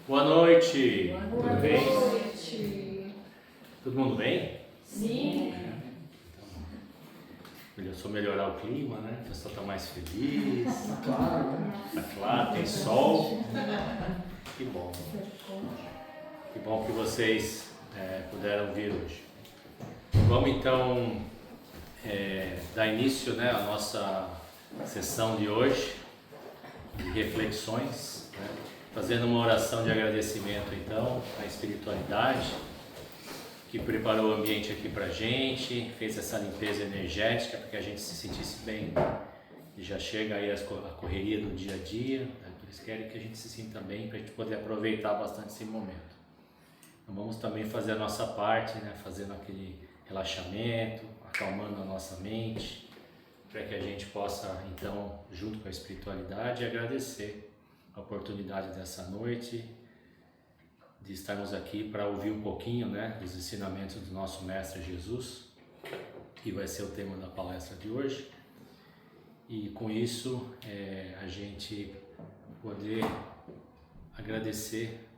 Boa noite. Boa Tudo bem? noite. Todo mundo bem? Sim. Só melhorar o clima, né? O pessoal está mais feliz. Tá claro, né? Tá claro, tem sol. Que bom. Que bom que vocês puderam vir hoje. Vamos então dar início, né, à nossa sessão de hoje de reflexões, né? Fazendo uma oração de agradecimento então à espiritualidade que preparou o ambiente aqui pra gente, fez essa limpeza energética para que a gente se sentisse bem. E já chega aí a correria do dia a dia, né? Eles querem que a gente se sinta bem para a gente poder aproveitar bastante esse momento. Então vamos também fazer a nossa parte, né? Fazendo aquele relaxamento, acalmando a nossa mente, para que a gente possa então, junto com a espiritualidade, agradecer a oportunidade dessa noite, de estarmos aqui para ouvir um pouquinho, né, dos ensinamentos do nosso Mestre Jesus, que vai ser o tema da palestra de hoje. E com isso a gente poder agradecer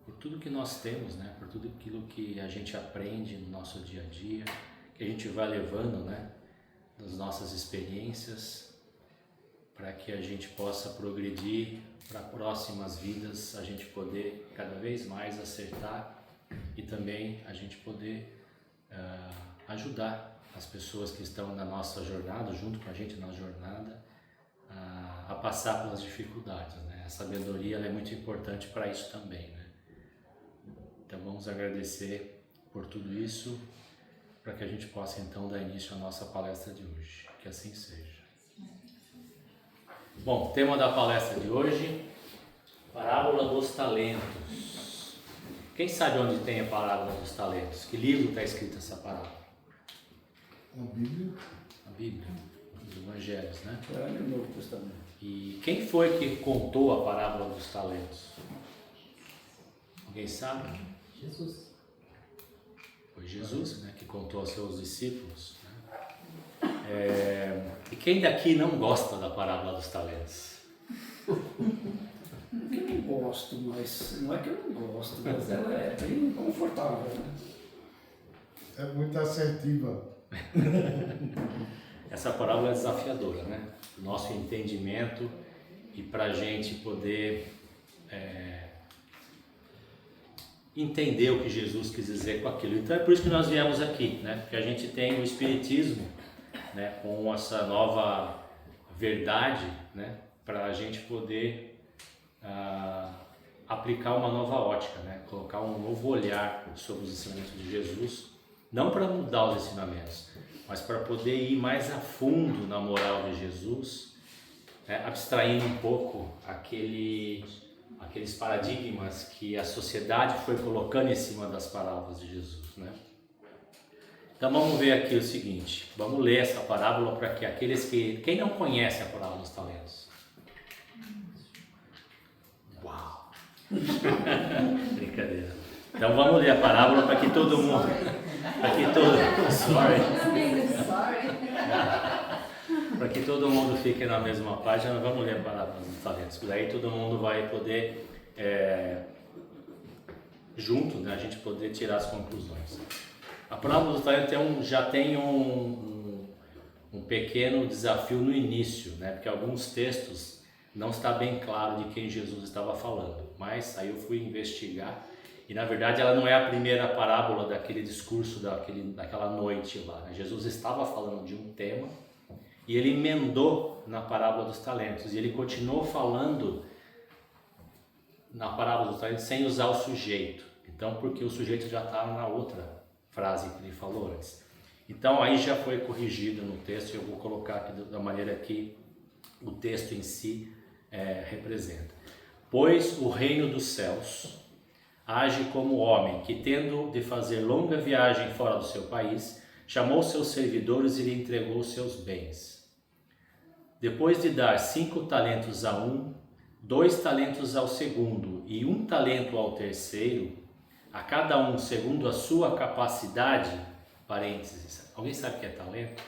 por tudo que nós temos, né, por tudo aquilo que a gente aprende no nosso dia a dia, que a gente vai levando, né, das nossas experiências, para que a gente possa progredir para próximas vidas, a gente poder cada vez mais acertar e também a gente poder ajudar as pessoas que estão na nossa jornada, junto com a gente na jornada, a passar pelas dificuldades, né? A sabedoria ela é muito importante para isso também, né? Então vamos agradecer por tudo isso, para que a gente possa então dar início à nossa palestra de hoje. Que assim seja. Bom, tema da palestra de hoje, parábola dos talentos. Quem sabe onde tem a parábola dos talentos? Que livro está escrita essa parábola? A Bíblia. A Bíblia, os Evangelhos, né? É no Novo Testamento. E quem foi que contou a parábola dos talentos? Alguém sabe? Jesus. Foi Jesus, né, que contou aos seus discípulos. E quem daqui não gosta da parábola dos talentos? Eu não gosto, mas não é que eu não gosto, mas ela é bem confortável, né? É muito assertiva. Essa parábola é desafiadora, né? O nosso entendimento e para a gente poder entender o que Jesus quis dizer com aquilo. Então é por isso que nós viemos aqui, né? Porque a gente tem o Espiritismo, né, com essa nova verdade, né, para a gente poder aplicar uma nova ótica, né, colocar um novo olhar sobre os ensinamentos de Jesus, não para mudar os ensinamentos, mas para poder ir mais a fundo na moral de Jesus, né, abstraindo um pouco aqueles paradigmas que a sociedade foi colocando em cima das palavras de Jesus, né? Então vamos ver aqui o seguinte, vamos ler essa parábola para que quem não conhece a parábola dos talentos? Uau! Brincadeira. Então vamos ler a parábola para que todo mundo, para que todo mundo fique na mesma página. Vamos ler a parábola dos talentos, daí todo mundo vai poder junto, né, a gente poder tirar as conclusões. A parábola dos talentos já tem um pequeno desafio no início, né? Porque alguns textos não está bem claro de quem Jesus estava falando, mas aí eu fui investigar e na verdade ela não é a primeira parábola daquele discurso daquela noite lá, né? Jesus estava falando de um tema e ele emendou na parábola dos talentos e ele continuou falando na parábola dos talentos sem usar o sujeito, então porque o sujeito já estava na outra frase que ele falou antes. Então aí já foi corrigido no texto, eu vou colocar aqui da maneira que o texto em si representa. Pois o reino dos céus age como homem que, tendo de fazer longa viagem fora do seu país, chamou seus servidores e lhe entregou seus bens. Depois de dar 5 talentos a um, 2 talentos ao segundo e 1 talento ao terceiro, a cada um segundo a sua capacidade, parênteses, alguém sabe o que é talento?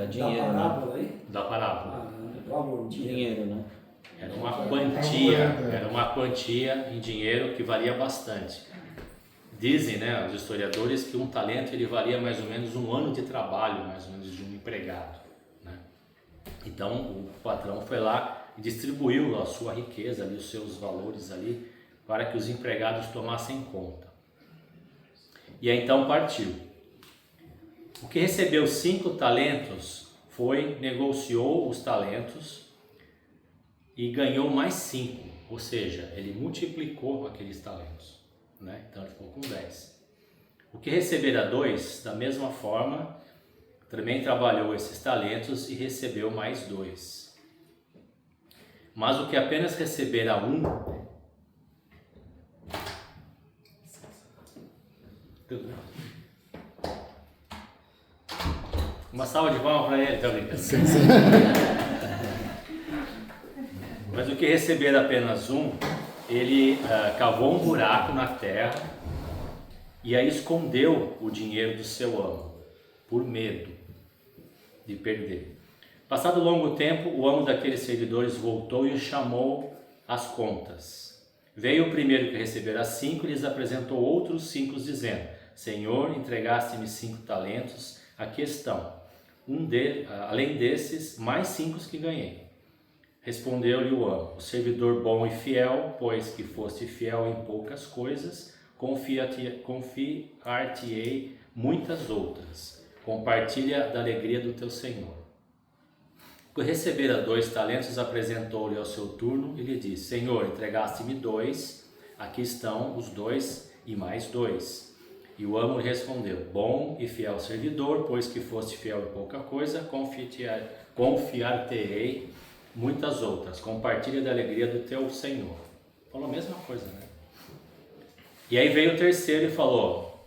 Da parábola aí? Da parábola. Valor, Dinheiro, né? Era era uma quantia em dinheiro que valia bastante. Dizem, né, os historiadores, que um talento ele valia mais ou menos um ano de trabalho, mais ou menos, de um empregado, né? Então o patrão foi lá e distribuiu a sua riqueza ali, os seus valores ali, para que os empregados tomassem conta. E aí então partiu. O que recebeu 5 talentos foi, negociou os talentos e ganhou mais 5, ou seja, ele multiplicou aqueles talentos, né? Então ele ficou com 10. O que recebera 2, da mesma forma, também trabalhou esses talentos e recebeu mais 2. Mas o que apenas recebera 1, uma salva de palmas para ele, tá brincando? Mas o que receber apenas 1, ele cavou um buraco na terra e aí escondeu o dinheiro do seu amo, por medo de perder. Passado longo tempo, o amo daqueles servidores voltou e chamou as contas. Veio o primeiro que recebera 5 e lhes apresentou outros 5, dizendo: Senhor, entregaste-me 5 talentos, aqui estão. Além desses, mais 5 que ganhei. Respondeu-lhe o amo: o servidor bom e fiel, pois que foste fiel em poucas coisas, confiar-te-ei muitas outras. Compartilha da alegria do teu senhor. O que recebera 2 talentos, apresentou-lhe ao seu turno e lhe disse: Senhor, entregaste-me 2, aqui estão os 2 e mais 2. E o amo lhe respondeu: Bom e fiel servidor, pois que foste fiel em pouca coisa, confiar-te-ei muitas outras. Compartilha da alegria do teu senhor. Falou a mesma coisa, né? E aí veio o terceiro e falou: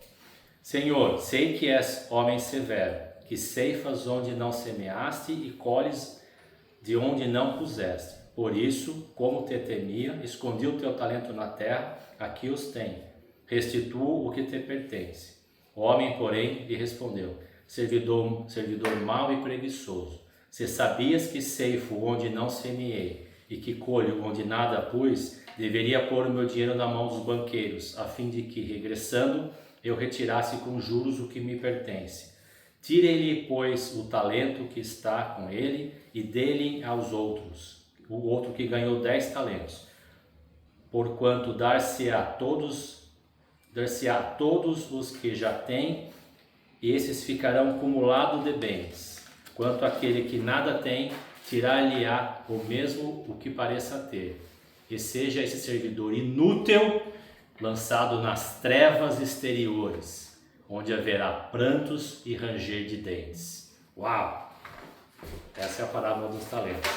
Senhor, sei que és homem severo, que ceifas onde não semeaste e colhes de onde não puseste. Por isso, como te temia, escondi o teu talento na terra, aqui os tenho. Restituo o que te pertence. O homem, porém, lhe respondeu: servidor mau e preguiçoso, se sabias que ceifo onde não semeei e que colho onde nada pus, deveria pôr o meu dinheiro na mão dos banqueiros, a fim de que, regressando, eu retirasse com juros o que me pertence. Tirem-lhe, pois, o talento que está com ele e dê-lhe aos outros, o outro que ganhou 10 talentos. Porquanto dar-se-á a todos os que já têm, e esses ficarão cumulados de bens. Quanto àquele que nada tem, tirar-lhe-á o mesmo o que pareça ter. E seja esse servidor inútil lançado nas trevas exteriores, onde haverá prantos e ranger de dentes. Uau! Essa é a parábola dos talentos.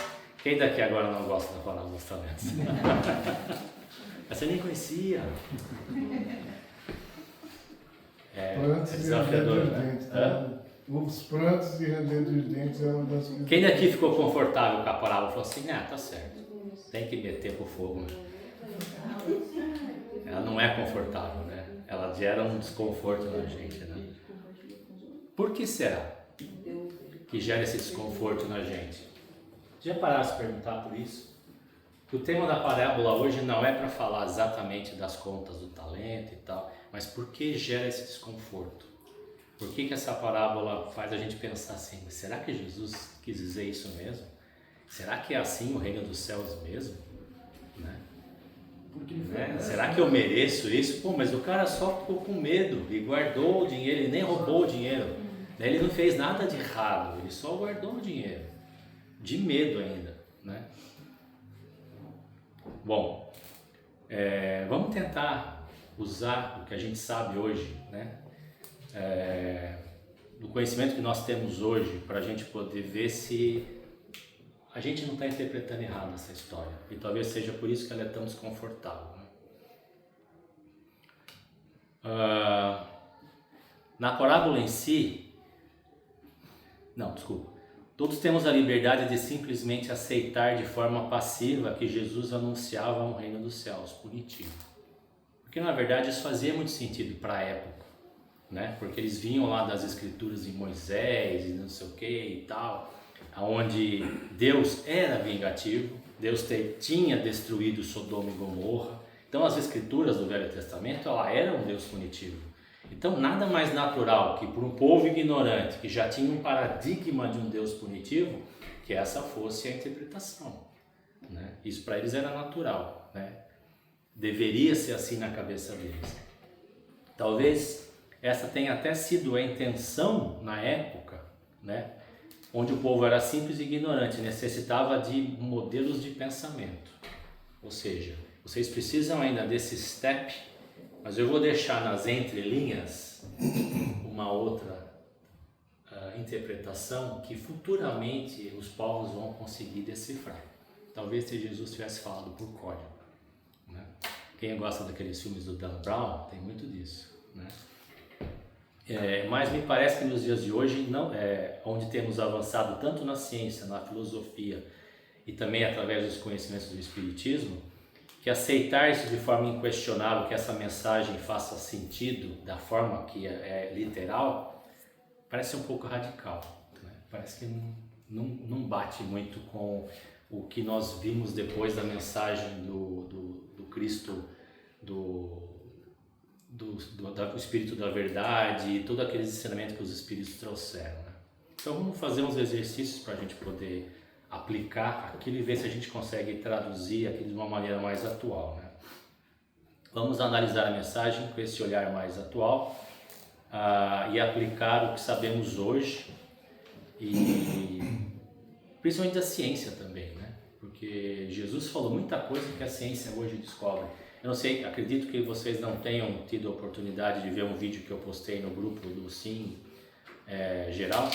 Quem daqui agora não gosta da parábola dos talentos? Essa eu nem conhecia. É desafiador, né? Os prantos e ranger dos dentes é uma das coisas. Quem daqui ficou confortável com a parábola falou assim: tá certo, tem que meter pro fogo, né? Ela não é confortável, né? Ela gera um desconforto na gente, né? Por que será que gera esse desconforto na gente? Já pararam de se perguntar por isso? O tema da parábola hoje não é para falar exatamente das contas do talento e tal, mas por que gera esse desconforto? Por que essa parábola faz a gente pensar assim: será que Jesus quis dizer isso mesmo? Será que é assim o reino dos céus mesmo? Né? Será que eu mereço isso? Pô, mas o cara só ficou com medo e guardou o dinheiro, ele nem roubou o dinheiro. Ele não fez nada de errado, ele só guardou o dinheiro, de medo ainda, né? Bom, vamos tentar usar o que a gente sabe hoje, né? Do conhecimento que nós temos hoje, para a gente poder ver se a gente não está interpretando errado essa história. E talvez seja por isso que ela é tão desconfortável, né? Na parábola em si, todos temos a liberdade de simplesmente aceitar de forma passiva que Jesus anunciava um reino dos céus punitivo. Porque na verdade isso fazia muito sentido para a época, né? Porque eles vinham lá das escrituras de Moisés e não sei o que e tal, onde Deus era vingativo, Deus tinha destruído Sodoma e Gomorra. Então as escrituras do Velho Testamento, ela era um Deus punitivo. Então nada mais natural que por um povo ignorante que já tinha um paradigma de um Deus punitivo, que essa fosse a interpretação, né? Isso para eles era natural, né? Deveria ser assim na cabeça deles. Talvez essa tenha até sido a intenção na época, né? Onde o povo era simples e ignorante, necessitava de modelos de pensamento. Ou seja, vocês precisam ainda desse step, mas eu vou deixar nas entrelinhas uma outra interpretação que futuramente os povos vão conseguir decifrar. Talvez se Jesus tivesse falado por código, né? Quem gosta daqueles filmes do Dan Brown, tem muito disso, né? Mas me parece que nos dias de hoje, onde temos avançado tanto na ciência, na filosofia e também através dos conhecimentos do Espiritismo, que aceitar isso de forma inquestionável, que essa mensagem faça sentido da forma que é literal, parece um pouco radical, né? Parece que não bate muito com o que nós vimos depois da mensagem do Cristo, do Espírito da Verdade e todo aqueles ensinamentos que os Espíritos trouxeram, né? Então vamos fazer uns exercícios para a gente poder aplicar aquilo e ver se a gente consegue traduzir aquilo de uma maneira mais atual, né? Vamos analisar a mensagem com esse olhar mais atual e aplicar o que sabemos hoje e principalmente da ciência também, né? Porque Jesus falou muita coisa que a ciência hoje descobre. Eu não sei, acredito que vocês não tenham tido a oportunidade de ver um vídeo que eu postei no grupo do Sim Geral,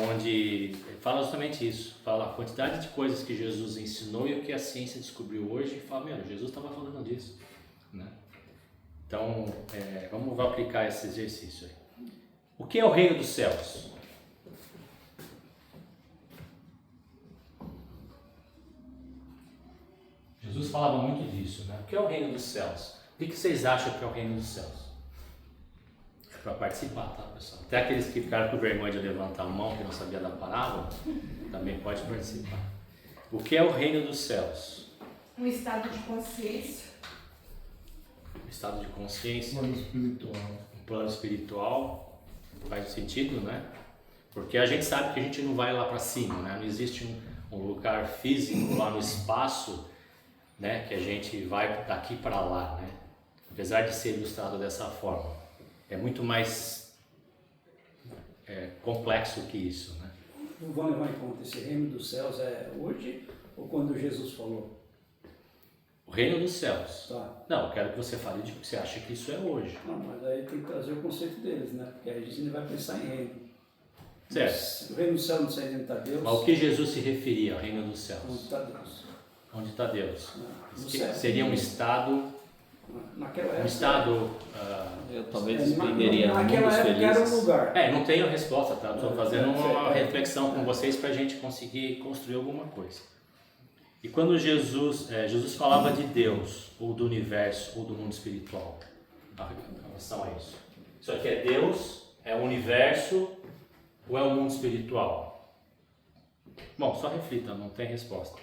onde fala justamente isso, fala a quantidade de coisas que Jesus ensinou e o que a ciência descobriu hoje, e fala, Jesus estava falando disso, né? Então, vamos aplicar esse exercício aí. O que é o reino dos céus? Jesus falava muito disso, né? O que é o reino dos céus? O que vocês acham que é o reino dos céus? É para participar, tá, pessoal? Até aqueles que ficaram com vergonha de levantar a mão, que não sabia da parábola, também pode participar. O que é o reino dos céus? Um estado de consciência. Um estado de consciência. Plano espiritual. Um plano espiritual. Faz sentido, né? Porque a gente sabe que a gente não vai lá para cima, né? Não existe um lugar físico lá no espaço, né, que a gente vai daqui para lá, né? Apesar de ser ilustrado dessa forma, é muito mais complexo que isso, né? Vamos levar em conta, esse reino dos céus é hoje ou quando Jesus falou? O reino dos céus. Tá. Não, eu quero que você fale de que você acha que isso é hoje. Não, mas aí tem que trazer o conceito deles, né? Porque aí a gente vai pensar em reino. Certo. O reino dos céus não sei onde está Deus. Mas o que Jesus se referia ao reino dos céus? Onde está Deus? Onde está Deus? No céu. Seria um estado... Naquela época. Um estado... Eu talvez exprimiria naquela mundos época era um felizes. lugar. não tenho a resposta, tá? Estou fazendo uma É. reflexão com vocês para a gente conseguir construir alguma coisa. E quando Jesus falava de Deus, ou do universo, ou do mundo espiritual, a relação a isso. Isso aqui é Deus, é o universo, ou é o mundo espiritual? Bom, só reflita, não tem resposta.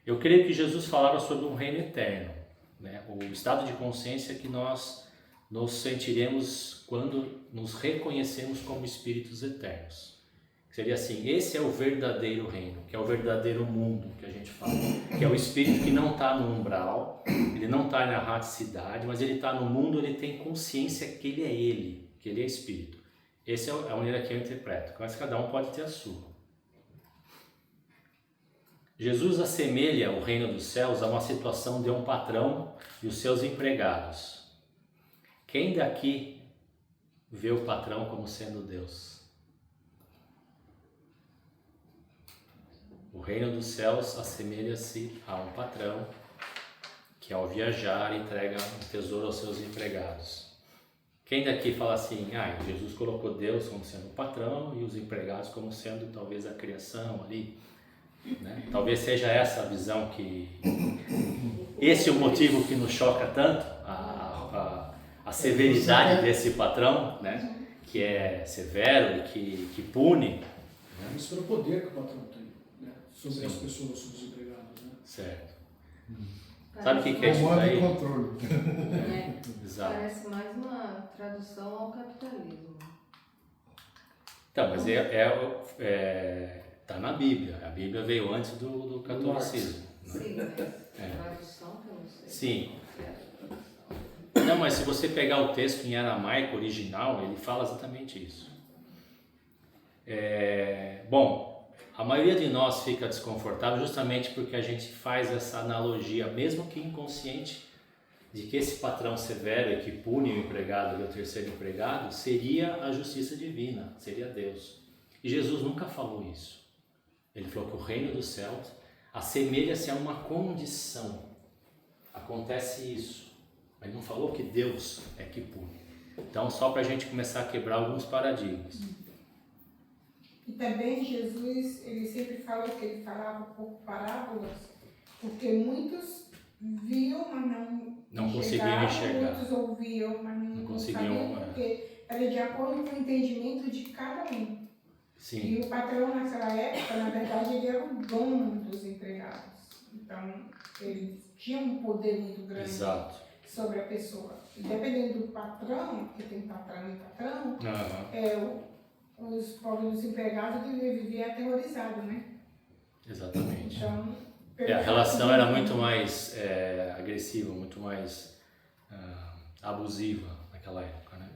Eu creio que Jesus falava sobre um reino eterno, né? O estado de consciência que nós nos sentiremos quando nos reconhecemos como espíritos eternos. Seria assim, esse é o verdadeiro reino, que é o verdadeiro mundo que a gente fala, que é o espírito que não está no umbral, ele não está na raticidade, mas ele está no mundo, ele tem consciência que ele é espírito. Essa é a maneira que eu interpreto, mas cada um pode ter a sua. Jesus assemelha o reino dos céus a uma situação de um patrão e os seus empregados. Quem daqui vê o patrão como sendo Deus? O reino dos céus assemelha-se a um patrão que ao viajar entrega um tesouro aos seus empregados. Quem daqui fala assim, Jesus colocou Deus como sendo o patrão e os empregados como sendo talvez a criação ali, né? Talvez seja essa a visão que... Esse é o motivo que nos choca tanto, a severidade desse patrão, né? Que é severo e que pune. Isso pelo poder que o patrão tem, né? Sobre as pessoas, sobre os empregados. Certo. Sabe o que é isso Comando daí? e controle. Exato. Parece mais uma tradução ao capitalismo. Então, mas tá na Bíblia. A Bíblia veio antes do catolicismo. Né? Sim, mas tradução que eu não sei. Sim. Não, mas se você pegar o texto em aramaico original, ele fala exatamente isso. Bom, a maioria de nós fica desconfortável justamente porque a gente faz essa analogia, mesmo que inconsciente, de que esse patrão severo e que pune o empregado e o terceiro empregado seria a justiça divina, seria Deus. E Jesus nunca falou isso. Ele falou que o reino dos céus assemelha-se a uma condição. Acontece isso. Mas não falou que Deus é que pune. Então, só para a gente começar a quebrar alguns paradigmas. E também Jesus, ele sempre falou que ele falava por parábolas, porque muitos viam, mas não conseguiam enxergar. Muitos ouviam, mas não conseguiam, sabiam, porque era de acordo com o entendimento de cada um. Sim. E o patrão naquela época, na verdade, ele era o dono dos empregados. Então, ele tinha um poder muito grande. Exato. Sobre a pessoa. E dependendo do patrão, porque tem patrão e patrão, os pobres desempregados deviam viver aterrorizados, né? Exatamente. Então, a relação era muito mais agressiva, muito mais abusiva naquela época, né?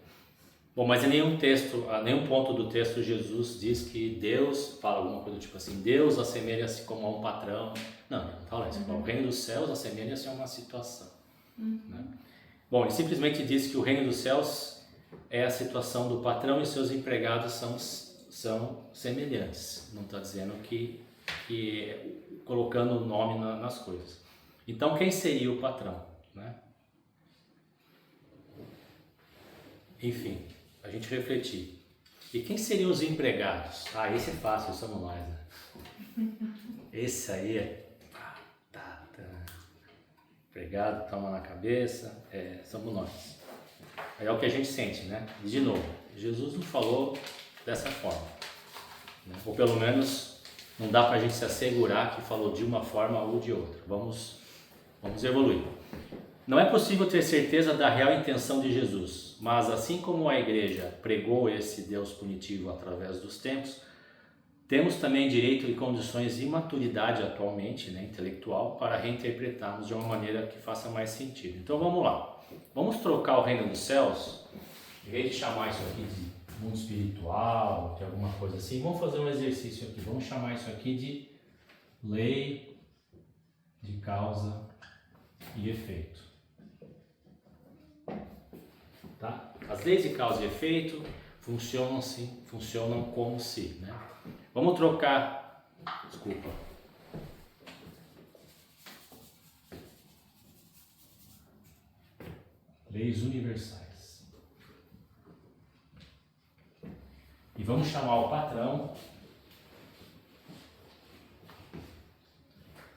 Bom, mas em nenhum ponto do texto Jesus diz que Deus, fala alguma coisa tipo assim, Deus assemelha-se como a um patrão. Não fala isso. O reino dos céus assemelha-se a uma situação. Né? Bom, ele simplesmente diz que o reino dos céus é a situação do patrão e seus empregados são semelhantes. Não está dizendo que colocando o nome nas coisas. Então, quem seria o patrão? Né? Enfim, a gente refletir. E quem seriam os empregados? Esse é fácil, somos nós. Né? Esse aí é empregado, toma na cabeça, somos nós. É o que a gente sente, né? E de novo, Jesus não falou dessa forma. Né? Ou pelo menos não dá pra gente se assegurar que falou de uma forma ou de outra. Vamos evoluir. Não é possível ter certeza da real intenção de Jesus, mas assim como a igreja pregou esse Deus punitivo através dos tempos, temos também direito e condições de maturidade atualmente, né, intelectual, para reinterpretarmos de uma maneira que faça mais sentido. Então vamos lá. Vamos trocar o reino dos céus, em vez de chamar isso aqui de mundo espiritual, de alguma coisa assim, vamos fazer um exercício aqui. Vamos chamar isso aqui de lei de causa e efeito. Tá? As leis de causa e efeito funcionam como se, né? Vamos trocar, leis universais. E vamos chamar o patrão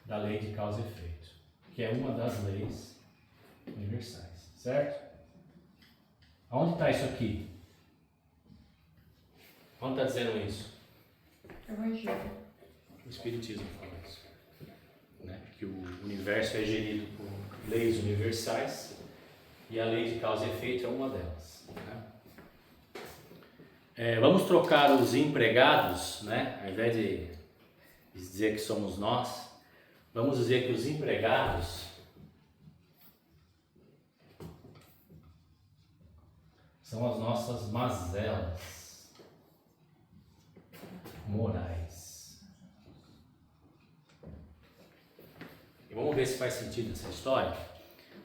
da lei de causa e efeito, que é uma das leis universais, certo? Aonde está isso aqui? Onde está dizendo isso? Evangelho. O Espiritismo fala isso, né? Que o universo é gerido por leis universais e a lei de causa e efeito é uma delas. Né? Vamos trocar os empregados, né? Ao invés de dizer que somos nós, vamos dizer que os empregados são as nossas mazelas morais. E vamos ver se faz sentido essa história.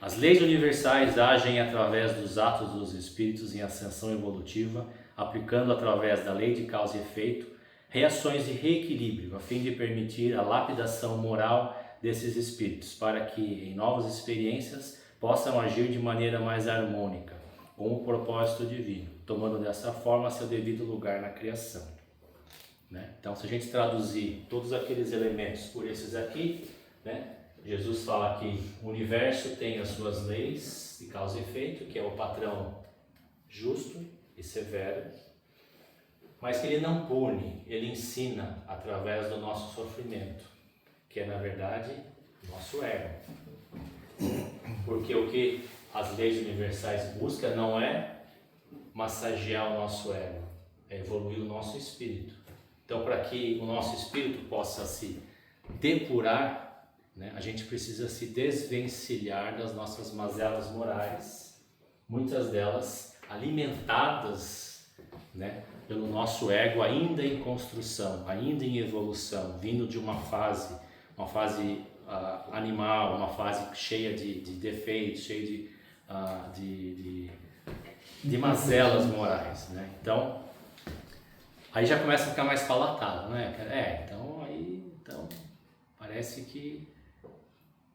As leis universais agem através dos atos dos espíritos em ascensão evolutiva, aplicando através da lei de causa e efeito reações de reequilíbrio, a fim de permitir a lapidação moral desses espíritos, para que em novas experiências possam agir de maneira mais harmônica, com o propósito divino, tomando dessa forma seu devido lugar na criação. Né? Então, se a gente traduzir todos aqueles elementos por esses aqui, né? Jesus fala que o universo tem as suas leis de causa e efeito, que é o patrão justo e severo, mas que ele não pune, ele ensina através do nosso sofrimento, que é na verdade Nosso ego. Porque o que as leis universais buscam não é massagear o nosso ego, é evoluir o nosso espírito. Então, para que o nosso espírito possa se depurar, né, a gente precisa se desvencilhar das nossas mazelas morais, muitas delas alimentadas, né, pelo nosso ego ainda em construção, ainda em evolução, vindo de uma fase animal, uma fase cheia de defeitos, cheia de mazelas morais, né? Então, aí já começa a ficar mais palatável, né? Então parece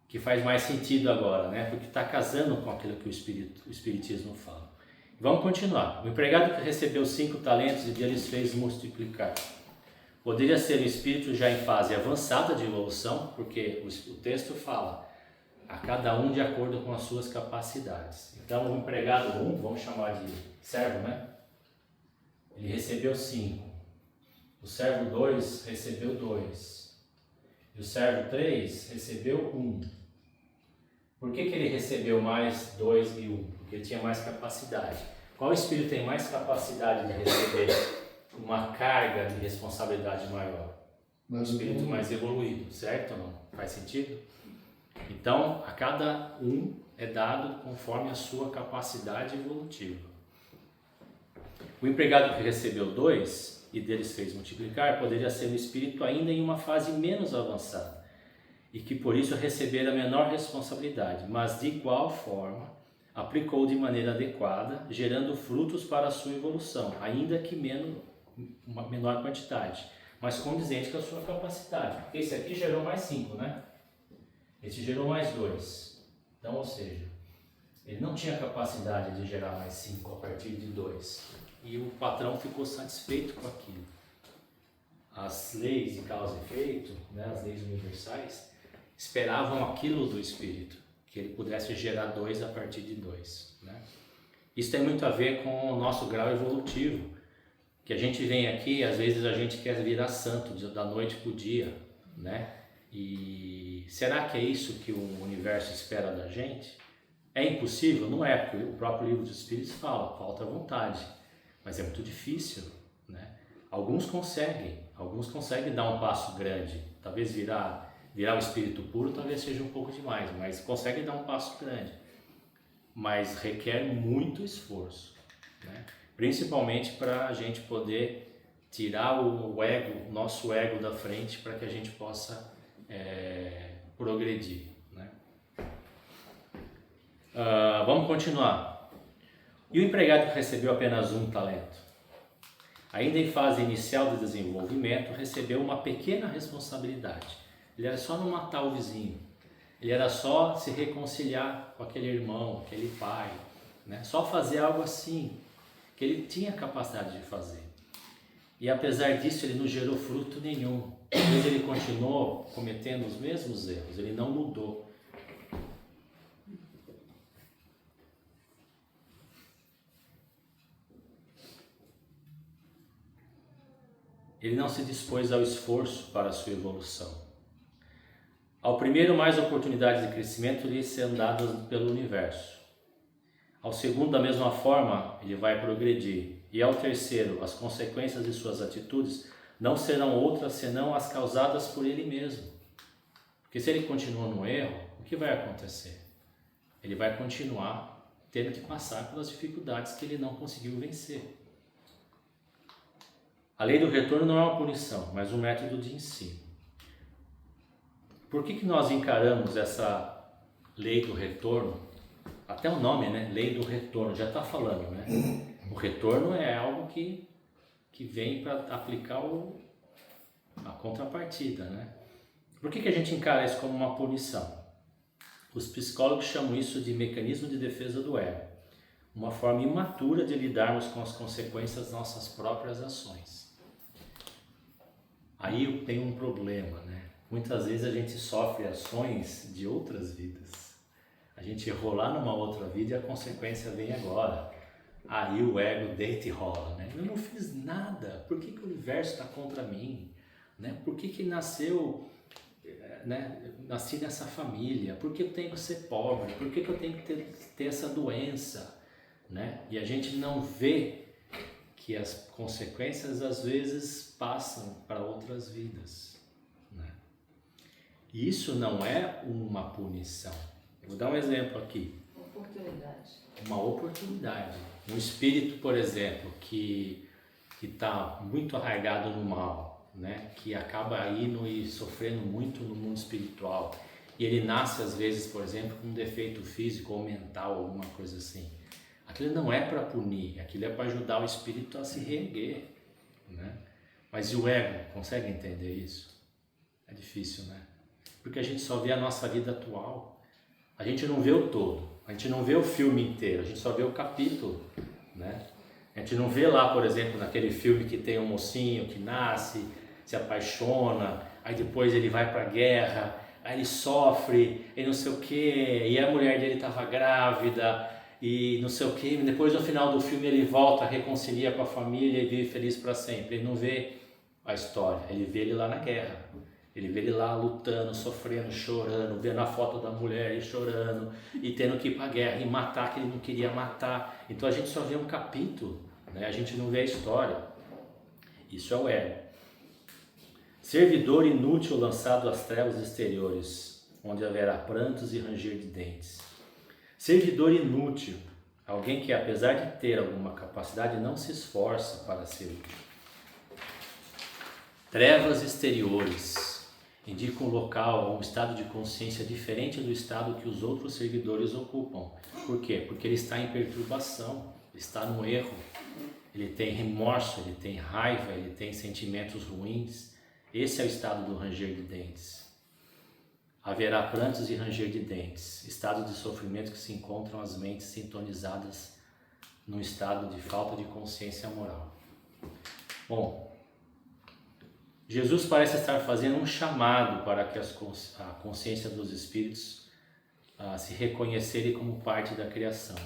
que faz mais sentido agora, né? Porque está casando com aquilo que o Espiritismo fala. Vamos continuar. O empregado que recebeu 5 talentos e deles fez multiplicar. Poderia ser um espírito já em fase avançada de evolução, porque o texto fala a cada um de acordo com as suas capacidades. Então, o empregado 1, vamos chamar de servo, né? Ele recebeu 5. O servo 2 recebeu 2. E o servo 3 recebeu 1. Por que ele recebeu mais 2 e 1? Porque ele tinha mais capacidade. Qual espírito tem mais capacidade de receber uma carga de responsabilidade maior? Um espírito mais evoluído, certo ou não? Faz sentido? Então, a cada um é dado conforme a sua capacidade evolutiva. O empregado que recebeu 2 e deles fez multiplicar poderia ser um espírito ainda em uma fase menos avançada e que por isso recebera menor responsabilidade, mas de igual forma aplicou de maneira adequada, gerando frutos para a sua evolução, ainda que uma menor quantidade, mas condizente com a sua capacidade. Porque esse aqui gerou mais 5, né? Esse gerou mais 2. Então, ou seja, ele não tinha capacidade de gerar mais 5 a partir de 2. E o patrão ficou satisfeito com aquilo. As leis de causa e efeito, né, as leis universais, esperavam aquilo do espírito, que ele pudesse gerar 2 a partir de 2. Né? Isso tem muito a ver com o nosso grau evolutivo, que a gente vem aqui, às vezes a gente quer virar santo da noite para o dia, né? E será que é isso que o universo espera da gente? É impossível? Não é, porque o próprio livro dos Espíritos fala, falta vontade, mas é muito difícil, né? Alguns conseguem dar um passo grande, talvez virar o espírito puro talvez seja um pouco demais, mas conseguem dar um passo grande, mas requer muito esforço, né? Principalmente para a gente poder tirar o ego, o nosso ego da frente, para que a gente possa progredir, né? Vamos continuar. E o empregado que recebeu apenas 1 talento, ainda em fase inicial de desenvolvimento, recebeu uma pequena responsabilidade. Ele era só não matar o vizinho, ele era só se reconciliar com aquele irmão, aquele pai, né? Só fazer algo assim, que ele tinha capacidade de fazer. E apesar disso, ele não gerou fruto nenhum. Às vezes ele continuou cometendo os mesmos erros, ele não mudou. Ele não se dispôs ao esforço para a sua evolução. Ao primeiro, mais oportunidades de crescimento lhe serão dadas pelo universo. Ao segundo, da mesma forma, ele vai progredir. E ao terceiro, as consequências de suas atitudes não serão outras senão as causadas por ele mesmo. Porque se ele continua no erro, o que vai acontecer? Ele vai continuar tendo que passar pelas dificuldades que ele não conseguiu vencer. A lei do retorno não é uma punição, mas um método de ensino. Por que nós encaramos essa lei do retorno? Até o nome, né? Lei do retorno, já está falando, né? O retorno é algo que vem para aplicar a contrapartida, né? Por que a gente encara isso como uma punição? Os psicólogos chamam isso de mecanismo de defesa do ego, uma forma imatura de lidarmos com as consequências das nossas próprias ações. Aí tem um problema, né? Muitas vezes a gente sofre ações de outras vidas. A gente errou lá numa outra vida e a consequência vem agora. Aí o ego deita e rola, né? Eu não fiz nada, por que o universo está contra mim? Né? Por que nasceu né, nasci nessa família, por que eu tenho que ser pobre, por que eu tenho que ter essa doença, né? E a gente não vê que as consequências às vezes passam para outras vidas, né? E isso não é uma punição. Eu vou dar um exemplo aqui. Oportunidade. Uma oportunidade. Um espírito, por exemplo, que está muito arraigado no mal, né? Que acaba indo e sofrendo muito no mundo espiritual, e ele nasce às vezes, por exemplo, com um defeito físico ou mental, alguma coisa assim. Aquilo não é para punir, aquilo é para ajudar o espírito a se reerguer, né? Mas e o ego, consegue entender isso? É difícil, né? Porque a gente só vê a nossa vida atual, a gente não vê o todo, a gente não vê o filme inteiro, a gente só vê o capítulo, né? A gente não vê lá, por exemplo, naquele filme que tem um mocinho que nasce, se apaixona, aí depois ele vai para a guerra, aí ele sofre, e não sei o que, e a mulher dele estava grávida, e não sei o que, depois no final do filme ele volta, reconcilia com a família e vive feliz para sempre. Ele não vê a história, ele vê ele lá na guerra, ele vê ele lá lutando, sofrendo, chorando, vendo a foto da mulher e chorando, e tendo que ir para a guerra e matar que ele não queria matar. Então a gente só vê um capítulo, né? A gente não vê a história. Isso é o ego. Servidor inútil lançado às trevas exteriores, onde haverá prantos e ranger de dentes. Servidor inútil, alguém que apesar de ter alguma capacidade não se esforça para ser útil. Trevas exteriores, indica um local ou um estado de consciência diferente do estado que os outros servidores ocupam. Por quê? Porque ele está em perturbação, ele está no erro, ele tem remorso, ele tem raiva, ele tem sentimentos ruins. Esse é o estado do ranger de dentes. Haverá prantos e ranger de dentes, estado de sofrimento que se encontram as mentes sintonizadas num estado de falta de consciência moral. Bom, Jesus parece estar fazendo um chamado para que a consciência dos espíritos se reconhecerem como parte da criação,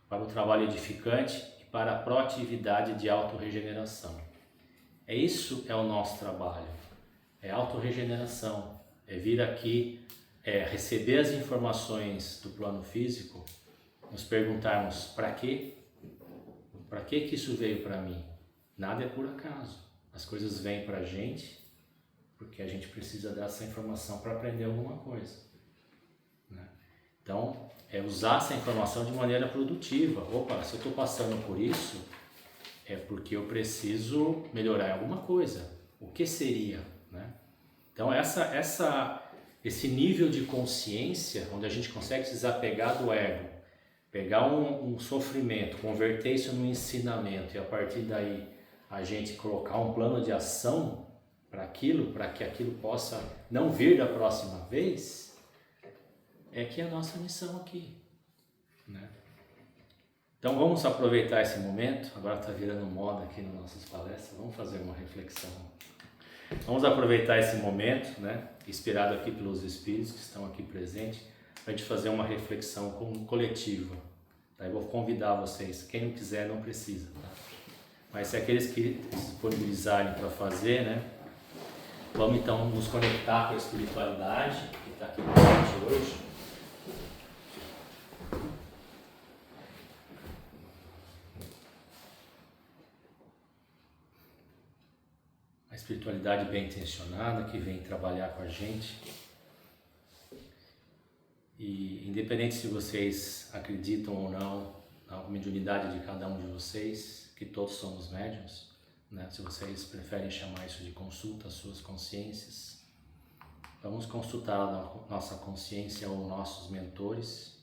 para o trabalho edificante e para a proatividade de autorregeneração. Isso é o nosso trabalho, é autorregeneração, é vir aqui, receber as informações do plano físico, nos perguntarmos para quê? Para que isso veio para mim? Nada é por acaso. As coisas vêm para a gente porque a gente precisa dessa informação para aprender alguma coisa, né? Então, é usar essa informação de maneira produtiva. Opa, se eu estou passando por isso, é porque eu preciso melhorar alguma coisa. O que seria, né? Então, esse nível de consciência, onde a gente consegue se desapegar do ego, pegar um sofrimento, converter isso num ensinamento e a partir daí a gente colocar um plano de ação para que aquilo possa não vir da próxima vez, é que é a nossa missão aqui, né? Então vamos aproveitar esse momento, agora está virando moda aqui nas nossas palestras, vamos fazer uma reflexão. Vamos aproveitar esse momento, né, inspirado aqui pelos espíritos que estão aqui presentes, para a gente fazer uma reflexão coletiva. Tá? Eu vou convidar vocês, quem não quiser não precisa, tá? Mas se aqueles que se disponibilizarem para fazer, né, vamos então nos conectar com a espiritualidade que está aqui presente hoje. A espiritualidade bem intencionada que vem trabalhar com a gente. E independente se vocês acreditam ou não na mediunidade de cada um de vocês, que todos somos médiuns, né? Se vocês preferem chamar isso de consulta às suas consciências, vamos consultar a nossa consciência ou nossos mentores,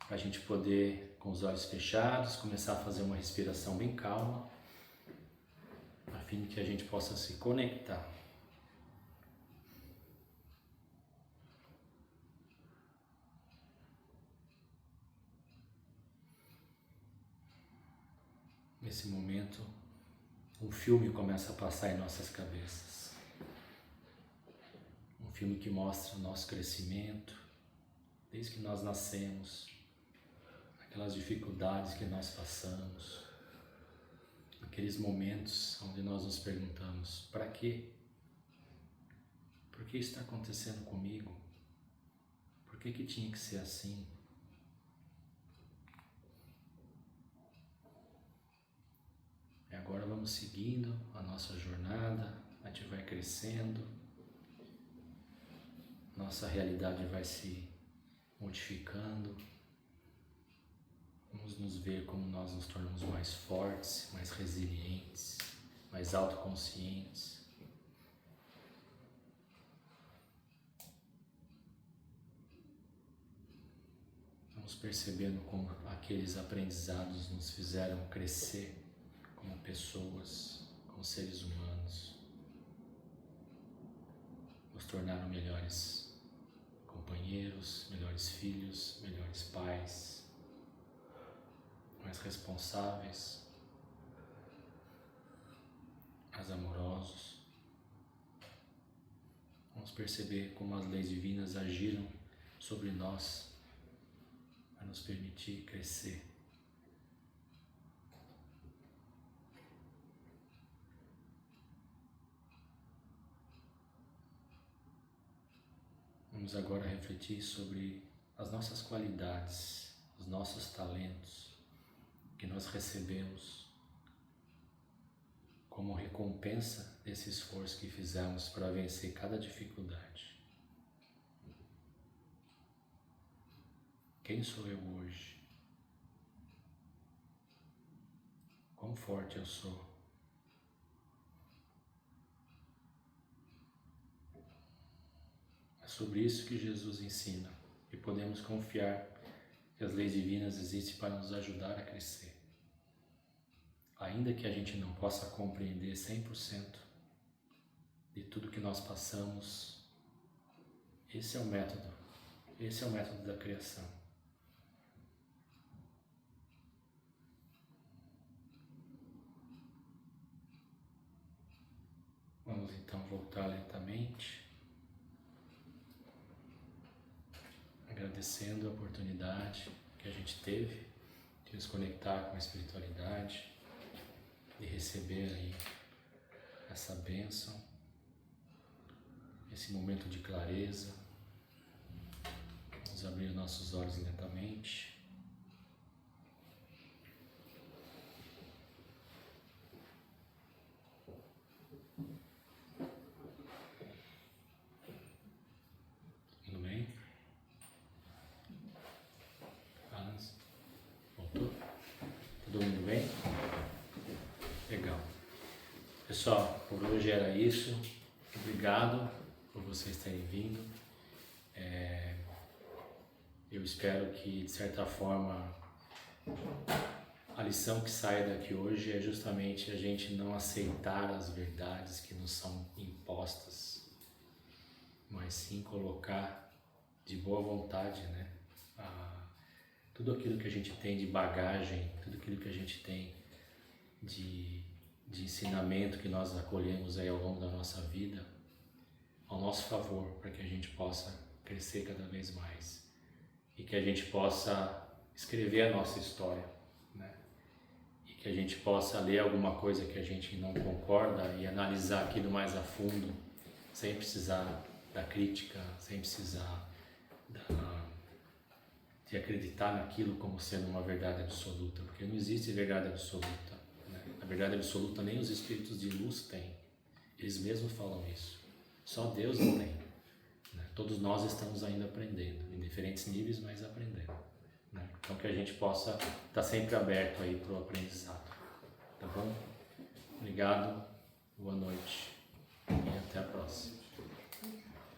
para a gente poder, com os olhos fechados, começar a fazer uma respiração bem calma, a fim de que a gente possa se conectar. Nesse momento, um filme começa a passar em nossas cabeças. Um filme que mostra o nosso crescimento, desde que nós nascemos, aquelas dificuldades que nós passamos, aqueles momentos onde nós nos perguntamos, para quê? Por que isso está acontecendo comigo? Por que tinha que ser assim? E agora vamos seguindo a nossa jornada, a gente vai crescendo, nossa realidade vai se modificando, vamos nos ver como nós nos tornamos mais fortes, mais resilientes, mais autoconscientes. Vamos percebendo como aqueles aprendizados nos fizeram crescer como pessoas, como seres humanos, nos tornaram melhores companheiros, melhores filhos, melhores pais, mais responsáveis, mais amorosos. Vamos perceber como as leis divinas agiram sobre nós para nos permitir crescer. Vamos agora refletir sobre as nossas qualidades, os nossos talentos que nós recebemos como recompensa desse esforço que fizemos para vencer cada dificuldade. Quem sou eu hoje? Quão forte eu sou? É sobre isso que Jesus ensina e podemos confiar que as leis divinas existem para nos ajudar a crescer. Ainda que a gente não possa compreender 100% de tudo que nós passamos, esse é o método da criação. Vamos então voltar lentamente, agradecendo a oportunidade que a gente teve de nos conectar com a espiritualidade, de receber aí essa bênção, esse momento de clareza. Vamos abrir nossos olhos lentamente. Tudo bem? Hans, voltou? Todo mundo bem? Legal. Pessoal, por hoje era isso. Obrigado por vocês terem vindo. Eu espero que, de certa forma, a lição que sai daqui hoje é justamente a gente não aceitar as verdades que nos são impostas, mas sim colocar de boa vontade, né? Tudo aquilo que a gente tem de bagagem, tudo aquilo que a gente tem de ensinamento que nós acolhemos aí ao longo da nossa vida, ao nosso favor, para que a gente possa crescer cada vez mais e que a gente possa escrever a nossa história, né? E que a gente possa ler alguma coisa que a gente não concorda e analisar aquilo mais a fundo, sem precisar da crítica, sem precisar de acreditar naquilo como sendo uma verdade absoluta, porque não existe verdade absoluta, né? A verdade absoluta nem os espíritos de luz têm, eles mesmos falam isso, só Deus não tem, né? Todos nós estamos ainda aprendendo, em diferentes níveis, mas aprendendo, né? Então que a gente possa estar sempre aberto aí para o aprendizado, tá bom? Obrigado.